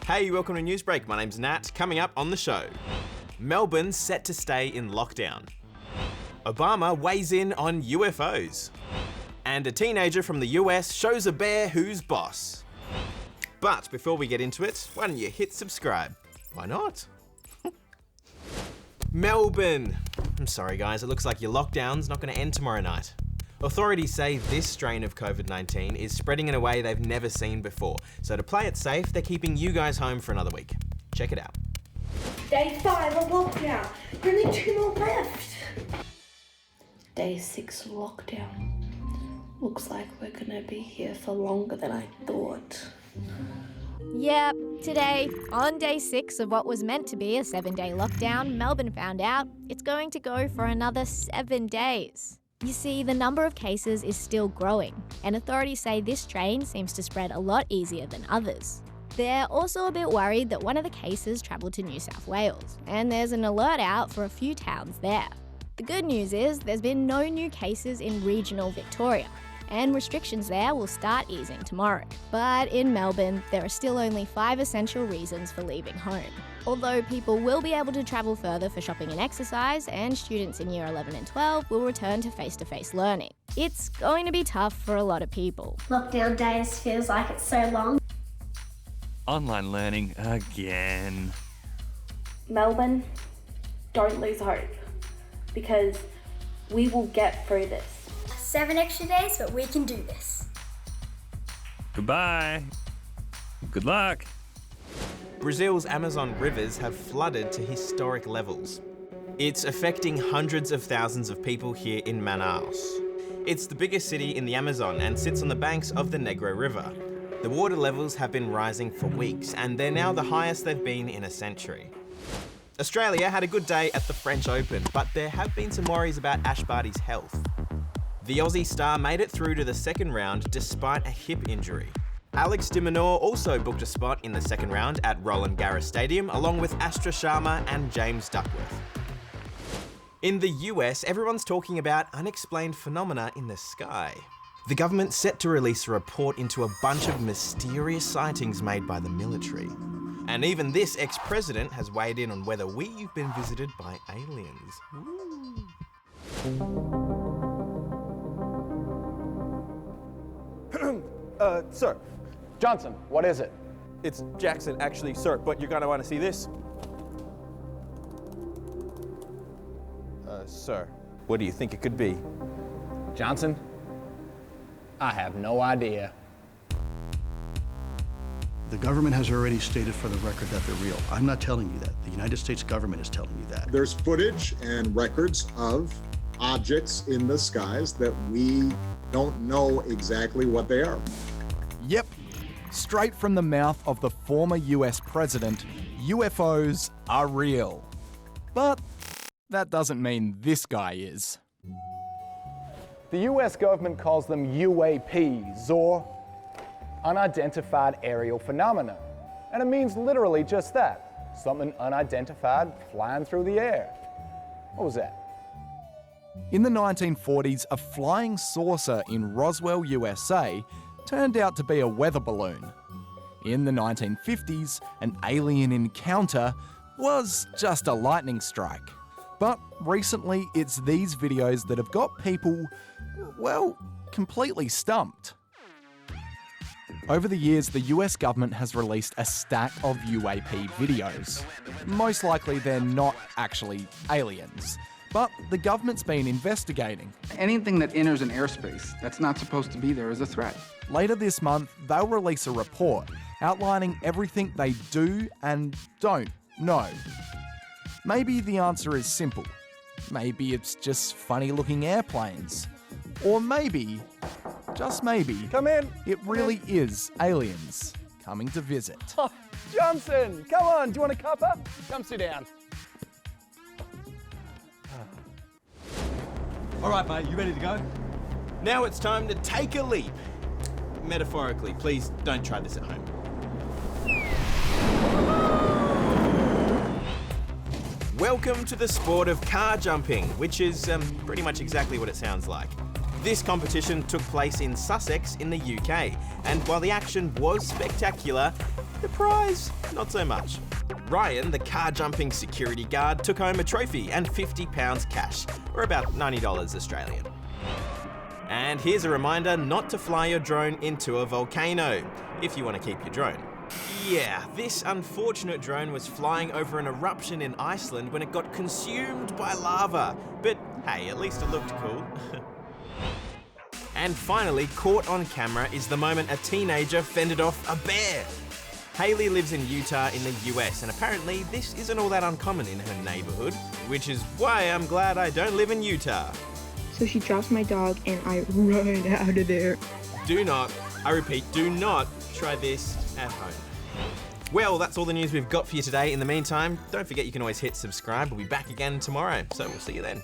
Hey, welcome to Newsbreak. My name's Nat. Coming up on the show, Melbourne set to stay in lockdown. Obama weighs in on UFOs. And a teenager from the US shows a bear who's boss. But before we get into it, why don't you hit subscribe? Why not? Melbourne. I'm sorry guys, it looks like your lockdown's not going to end tomorrow night. Authorities say this strain of COVID-19 is spreading in a way they've never seen before. So to play it safe, they're keeping you guys home for another week. Check it out. Day 5 of lockdown. Only 2 more left. Day 6 of lockdown. Looks like we're gonna be here for longer than I thought. Yep, today, on day 6 of what was meant to be a 7-day lockdown, Melbourne found out it's going to go for another 7 days. You see, the number of cases is still growing, and authorities say this strain seems to spread a lot easier than others. They're also a bit worried that one of the cases travelled to New South Wales, and there's an alert out for a few towns there. The good news is there's been no new cases in regional Victoria, and restrictions there will start easing tomorrow. But in Melbourne, there are still only 5 essential reasons for leaving home. Although people will be able to travel further for shopping and exercise, and students in year 11 and 12 will return to face-to-face learning. It's going to be tough for a lot of people. Lockdown days feels like it's so long. Online learning again. Melbourne, don't lose hope, because we will get through this. 7 extra days, but we can do this. Goodbye. Good luck. Brazil's Amazon rivers have flooded to historic levels. It's affecting hundreds of thousands of people here in Manaus. It's the biggest city in the Amazon and sits on the banks of the Negro River. The water levels have been rising for weeks, and they're now the highest they've been in a century. Australia had a good day at the French Open, but there have been some worries about Ash Barty's health. The Aussie star made it through to the second round despite a hip injury. Alex de Minaur also booked a spot in the second round at Roland Garros Stadium, along with Astra Sharma and James Duckworth. In the US, everyone's talking about unexplained phenomena in the sky. The government's set to release a report into a bunch of mysterious sightings made by the military. And even this ex-president has weighed in on whether we've been visited by aliens. Sir. Johnson, what is it? It's Jackson, actually, sir, but you're gonna want to see this. Sir, what do you think it could be? Johnson? I have no idea. The government has already stated for the record that they're real. I'm not telling you that. The United States government is telling you that. There's footage and records of objects in the skies that we don't know exactly what they are. Yep, straight from the mouth of the former US president, UFOs are real. But that doesn't mean this guy is. The US government calls them UAPs, or unidentified aerial phenomena. And it means literally just that. Something unidentified flying through the air. What was that? In the 1940s, a flying saucer in Roswell, USA, turned out to be a weather balloon. In the 1950s, an alien encounter was just a lightning strike. But recently, it's these videos that have got people, well, completely stumped. Over the years, the US government has released a stack of UAP videos. Most likely they're not actually aliens, but the government's been investigating. Anything that enters an airspace that's not supposed to be there is a threat. Later this month, they'll release a report outlining everything they do and don't know. Maybe the answer is simple. Maybe it's just funny-looking airplanes. Or maybe, just maybe, Come in. it really is aliens coming to visit. Oh, Johnson, come on, do you want a cuppa? Come sit down. All right, mate, you ready to go? Now it's time to take a leap. Metaphorically, please don't try this at home. Welcome to the sport of car jumping, which is pretty much exactly what it sounds like. This competition took place in Sussex in the UK, And while the action was spectacular, the prize, not so much. Ryan, the car-jumping security guard, took home a trophy and £50 cash, or about $90 Australian. And here's a reminder not to fly your drone into a volcano, if you want to keep your drone. Yeah, this unfortunate drone was flying over an eruption in Iceland when it got consumed by lava. But hey, at least it looked cool. And finally, caught on camera is the moment a teenager fended off a bear. Haley lives in Utah in the US, and apparently this isn't all that uncommon in her neighborhood, which is why I'm glad I don't live in Utah. So she drops my dog and I run out of there. Do not, I repeat, do not try this at home. Well, that's all the news we've got for you today. In the meantime, don't forget you can always hit subscribe. We'll be back again tomorrow, so we'll see you then.